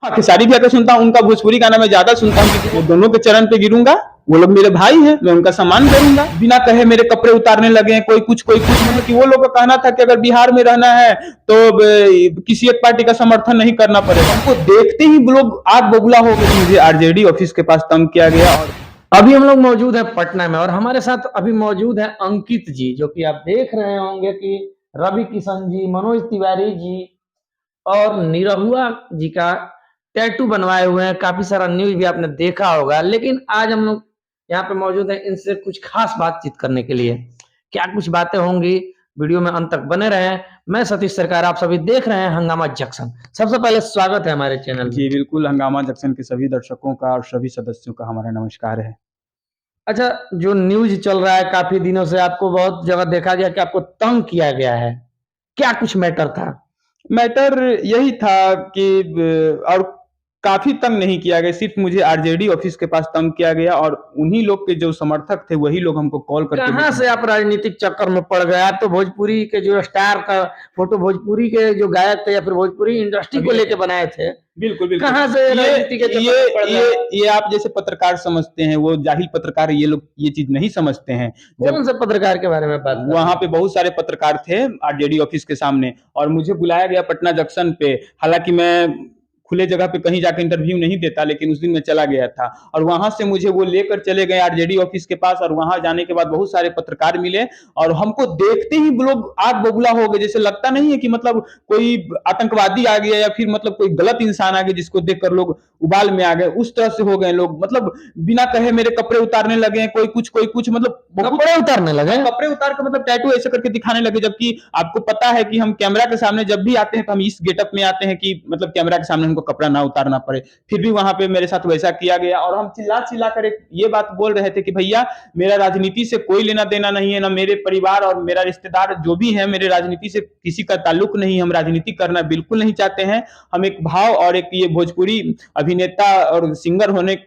हाँ, खेसारी भैया का सुनता हूँ, उनका भोजपुरी गाना मैं ज्यादा सुनता हूँ क्योंकि मैं दोनों के चरण पे गिरूंगा। वो लोग मेरे भाई हैं, मैं उनका सम्मान करूंगा। बिना कहे मेरे कपड़े उतारने लगे हैं, कोई कुछ मतलब कि वो लोग का कहना था कि अगर बिहार में रहना है तो किसी एक पार्टी का समर्थन नहीं करना पड़ेगा। हमको देखते ही लोग आग बबूला हो गए। मुझे आरजेडी ऑफिस के पास तंग किया गया और अभी हम लोग मौजूद है पटना में और हमारे साथ अभी मौजूद है अंकित जी, जो कि आप देख रहे होंगे कि रवि किशन जी, मनोज तिवारी जी और निरहुआ जी का टैटू बनवाए हुए हैं। काफी सारा न्यूज भी आपने देखा होगा, लेकिन आज हम लोग यहाँ पे मौजूद हैं इनसे कुछ खास बातचीत करने के लिए। क्या कुछ बातें होंगी, वीडियो में अंत तक बने रहे। मैं सतीश सरकार, आप सभी देख रहे हैं हंगामा जंक्शन। सबसे पहले स्वागत है हमारे चैनल में। जी बिल्कुल, हंगामा जंक्शन के सभी दर्शकों का और सभी सदस्यों का हमारा नमस्कार है। अच्छा, जो न्यूज चल रहा है काफी दिनों से, आपको बहुत जगह देखा गया कि आपको तंग किया गया है, क्या कुछ मैटर था? मैटर यही था कि और काफी तंग नहीं किया गया, सिर्फ मुझे आरजेडी ऑफिस के पास तंग किया गया और उन्हीं लोग के जो समर्थक थे वही लोग हमको कॉल करके कहाँ से आप राजनीतिक चक्कर में पड़ गए? आप तो भोजपुरी के जो स्टार का फोटो, भोजपुरी के जो गायक थे या फिर भोजपुरी इंडस्ट्री को लेके बनाए थे, बिल्कुल बिल्कुल। कहाँ से राजनीति के चक्कर में पड़ गए? ये आप जैसे पत्रकार समझते हैं, वो जाहिल पत्रकार ये लोग ये चीज नहीं समझते हैं। कौन से पत्रकार के बारे में बात कर रहे हैं? वहां पे बहुत सारे पत्रकार थे आरजेडी ऑफिस के सामने और मुझे बुलाया गया पटना जंक्शन पे। हालांकि मैं खुले जगह पे कहीं जाकर इंटरव्यू नहीं देता, लेकिन उस दिन मैं चला गया था और वहां से मुझे वो लेकर चले गए आरजेडी ऑफिस के पास और वहां जाने के बाद बहुत सारे पत्रकार मिले और हमको देखते ही लोग आग बबूला हो गए। जैसे लगता नहीं है कि मतलब कोई आतंकवादी आ गया या फिर मतलब कोई गलत इंसान आ गया जिसको देखकर लोग उबाल में आ गए, उस तरह से हो गए लोग। मतलब बिना कहे मेरे कपड़े उतारने लगे हैं, कोई कुछ मतलब कपड़े उतारने लगे? कपड़े उतार के मतलब टैटू ऐसे करके दिखाने लगे, जबकि आपको पता है कि हम कैमरा के सामने जब भी आते हैं तो हम इस गेटअप में आते हैं कि मतलब कैमरा के सामने हमको कपड़ा ना उतारना पड़े। फिर भी वहां पे मेरे साथ वैसा किया गया और हम चिल्ला चिल्ला कर ये बात बोल रहे थे कि भैया मेरा राजनीति से कोई लेना देना नहीं है, ना मेरे परिवार और मेरा रिश्तेदार जो भी है, मेरे राजनीति से किसी का ताल्लुक नहीं। हम राजनीति करना बिल्कुल नहीं चाहते हैं। हम एक भाव और एक ये भोजपुरी अभिनेता और सिंगर होने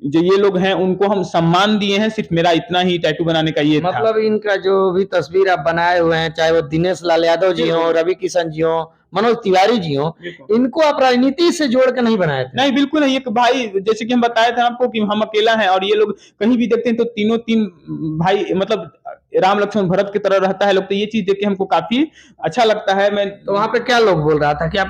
जो ये लोग हैं उनको हम सम्मान दिए हैं। सिर्फ मेरा इतना ही टैटू बनाने का ये मतलब था। इनका जो भी तस्वीर आप बनाए हुए हैं, चाहे वो दिनेश लाल यादव जी हो, रवि किशन जी हो, मनोज तिवारी जी हो, इनको आप राजनीति से जोड़ के नहीं बनाए थे? नहीं, बिल्कुल नहीं। एक भाई, जैसे कि हम बताए थे आपको कि हम अकेला हैं और ये लोग कहीं भी देखते हैं तो तीनों तीन भाई मतलब राम लक्ष्मण भरत की तरह रहता है लोग। तो ये चीज देख के हमको काफी अच्छा लगता है। मैं तो वहाँ पे क्या लोग बोल रहा था कि आप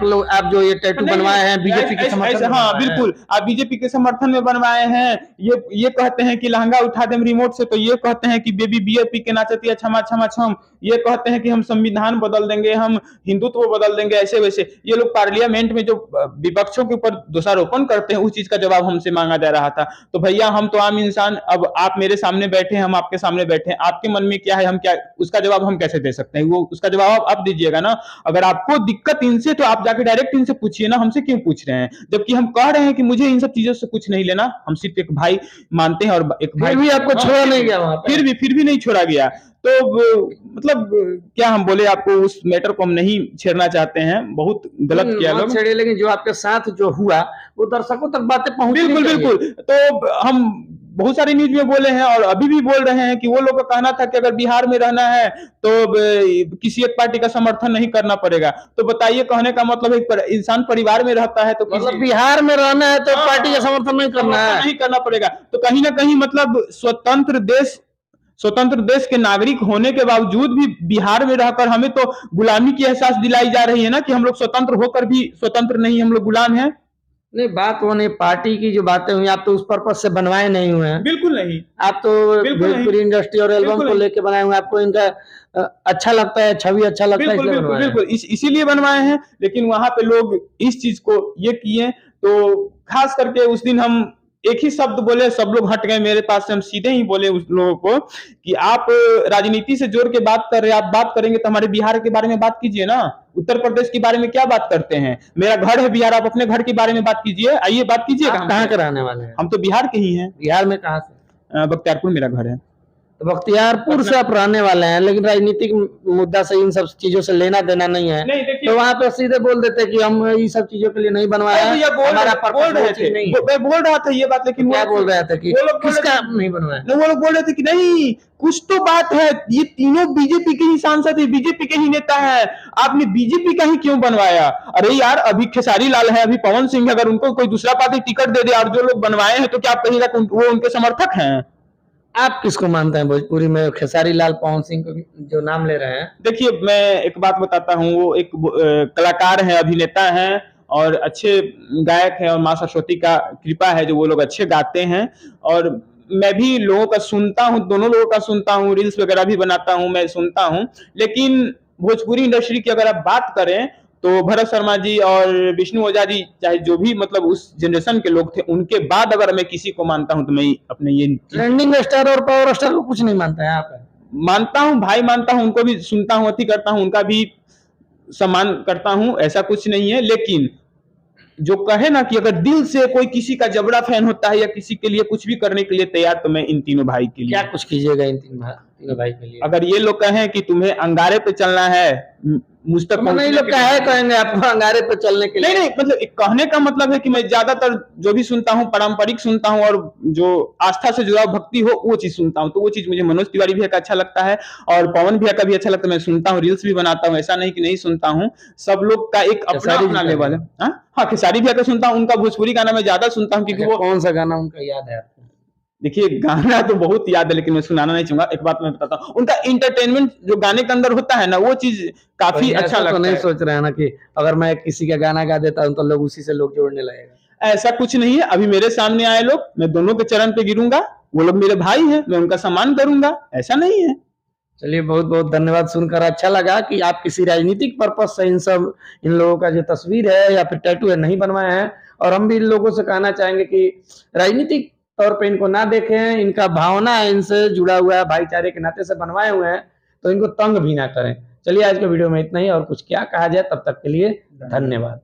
जो ये टैटू बनवाए हैं बीजेपी के समर्थन में? हाँ बिल्कुल, आप बीजेपी के समर्थन में बनवाए हैं। ये कहते हैं कि लहंगा उठा दें रिमोट से, तो ये कहते हैं कि बेबी बियर पी के नाचती है क्षमा क्षमा क्षम। ये कहते हैं कि हम संविधान बदल देंगे, हम हिंदुत्व बदल देंगे, ऐसे वैसे। ये लोग पार्लियामेंट में जो विपक्षों के ऊपर दोषारोपण करते हैं उस चीज का जवाब हमसे मांगा जा रहा था। तो भैया हम तो आम इंसान, अब आप मेरे सामने बैठे हैं, हम आपके सामने बैठे हैं, आपके मन में क्या है हम क्या उसका जवाब हम कैसे दे सकते हैं? वो उसका जवाब आप दीजिएगा ना। अगर आपको दिक्कत इनसे तो आप जाके डायरेक्ट इनसे पूछिए ना, हमसे क्यों पूछ रहे हैं? जबकि हम कह रहे हैं कि मुझे इन सब चीजों से कुछ नहीं लेना, हम सिर्फ एक भाई मानते हैं और एक भाई। फिर भी आपको छोड़ा नहीं गया वहां पे? फिर भी नहीं छोड़ा गया। तो मतलब क्या हम बोले आपको, उस मैटर को हम नहीं छेड़ना चाहते हैं, बहुत गलत किया लोग। छेड़े, लेकिन जो आपके साथ जो हुआ वो दर्शकों तक बातें पहुंचनी बिल्कुल चाहिए। बिल्कुल। तो हम बहुत सारी न्यूज में बोले हैं और अभी भी बोल रहे हैं कि वो लोग का कहना था कि अगर बिहार में रहना है तो किसी एक पार्टी का समर्थन नहीं करना पड़ेगा। तो बताइए, कहने का मतलब एक इंसान परिवार में रहता है तो मतलब बिहार में रहना है तो पार्टी का समर्थन नहीं करना है, नहीं करना पड़ेगा। तो कहीं ना कहीं मतलब स्वतंत्र देश के नागरिक होने के बावजूद भी बिहार में रहकर हमें तो गुलामी की एहसास दिलाई जा रही है ना, कि हम लोग स्वतंत्र होकर भी स्वतंत्र नहीं, हम लोग गुलाम हैं। नहीं, बात वो नहीं, पार्टी की जो बातें हुई आप तो उस पर्पज से बनवाए नहीं हुए हैं। बिल्कुल नहीं। आप तो भोजपुरी इंडस्ट्री और एल्बम को लेके बनाए हुए हैं, आपको इनका अच्छा लगता है, छवि अच्छा लगता है, बिल्कुल बिल्कुल बिल्कुल, इसीलिए बनवाए हैं। लेकिन वहां पे लोग इस चीज को ये किए, तो खास करके उस दिन हम एक ही शब्द बोले, सब लोग हट गए मेरे पास से। हम सीधे ही बोले उस लोगों को कि आप राजनीति से जोड़ के बात कर रहे हैं, आप बात करेंगे तो हमारे बिहार के बारे में बात कीजिए ना। उत्तर प्रदेश के बारे में क्या बात करते हैं? मेरा घर है बिहार, आप अपने घर के बारे में बात कीजिए, आइए बात कीजिएगा। कहाँ के रहने वाले हैं? हम तो बिहार के ही हैं। बिहार में कहाँ से? बख्तियारपुर मेरा घर है। बख्तियारपुर से आप रहने वाले हैं, लेकिन राजनीतिक मुद्दा से इन सब चीजों से लेना देना नहीं है। नहीं देखिए, तो वहाँ पे सीधे बोल देते कि हम ये सब चीजों के लिए नहीं बनवाया है, हमारा बोल पर्पस रहे वो चीज थे, नहीं है। मैं बोल रहा था ये बात, लेकिन क्या बोल रहे थे कि वो लोग बोल रहे किसका थे, नहीं बनवाया? वो लोग बोल रहे थे कि नहीं कुछ तो बात है, ये तीनों बीजेपी के ही सांसद है, बीजेपी के ही नेता है, आपने बीजेपी का ही क्यों बनवाया? अरे यार, अभी खेसारी लाल है, अभी पवन सिंह है, अगर उनको कोई दूसरा पार्टी टिकट दे दे और जो लोग बनवाए हैं, तो क्या आप कहिएगा कि वो उनके समर्थक हैं? आप किसको मानते हैं भोजपुरी में, खेसारी लाल, पवन सिंह को जो नाम ले रहे हैं? देखिए, मैं एक बात बताता हूँ, वो एक कलाकार है, अभिनेता है और अच्छे गायक है, और माँ सरस्वती का कृपा है जो वो लोग अच्छे गाते हैं। और मैं भी लोगों का सुनता हूँ, दोनों लोगों का सुनता हूँ, रील्स वगैरह भी बनाता हूँ, मैं सुनता हूँ। लेकिन भोजपुरी इंडस्ट्री की अगर आप बात करें तो भरत शर्मा जी और विष्णु ओझा जी, चाहे जो भी मतलब उस जनरेशन के लोग थे, उनके बाद अगर मैं किसी को मानता हूं तो मैं अपने ये ट्रेंडिंग स्टार और पावर स्टार को कुछ नहीं मानता है आप? मानता हूं, भाई मानता हूं, उनको भी सुनता हूं, अति करता हूं, उनका भी सम्मान करता हूं, ऐसा कुछ नहीं है। लेकिन जो कहे ना कि अगर दिल से कोई किसी का जबरा फैन होता है या किसी के लिए कुछ भी करने के लिए तैयार, तो मैं इन तीनों भाई के लिए क्या कुछ कीजिएगा इन तीनों भाई के लिए? अगर ये लोग कहें कि तुम्हें अंगारे पे चलना है, मुझ तक नहीं, लोग क्या है कहेंगे आपको अंगारे पे चलने के लिए? नहीं, मतलब कहने का मतलब है कि मैं ज्यादातर जो भी सुनता हूँ पारंपरिक सुनता हूँ, और जो आस्था से जुड़ा भक्ति हो वो चीज सुनता हूँ। तो वो चीज मुझे मनोज तिवारी भैया का अच्छा लगता है और पवन भैया का भी अच्छा लगता है, मैं सुनता हूँ, रील्स भी बनाता हूँ, ऐसा नहीं कि नहीं सुनता हूँ। सब लोग का एक अपना अपना लेवल है। हाँ, खेसारी भैया का सुनता हूँ, उनका भोजपुरी गाना मैं ज्यादा सुनता हूँ, क्योंकि वो कौन सा गाना उनका याद है आपको? देखिए, गाना तो बहुत याद है, लेकिन मैं सुनाना नहीं चाहूंगा। एक बात मैं बताता हूँ, उनका इंटरटेनमेंट जो गाने के अंदर होता है ना, वो चीज काफी अच्छा लगता है। तो नहीं सोच रहे हैं ना कि अगर मैं किसी का गाना गा देता हूँ तो लोग उसी से लोग जोड़ने लगेगा? ऐसा कुछ नहीं है। अभी मेरे सामने आए लोग, मैं दोनों के चरण पे गिरूंगा, वो लोग मेरे भाई हैं, मैं उनका सम्मान करूंगा, ऐसा नहीं है। चलिए, बहुत बहुत धन्यवाद, सुनकर अच्छा लगा कि आप किसी राजनीतिक पर्पज से इन लोगों का जो तस्वीर है या फिर टैटू है नहीं बनवाए हैं। और हम भी इन लोगों से कहना चाहेंगे कि राजनीतिक तौर पे इनको ना देखें, इनका भावना है इनसे जुड़ा हुआ है, भाईचारे के नाते से बनवाए हुए हैं, तो इनको तंग भी ना करें। चलिए, आज के वीडियो में इतना ही, और कुछ क्या कहा जाए, तब तक के लिए धन्यवाद।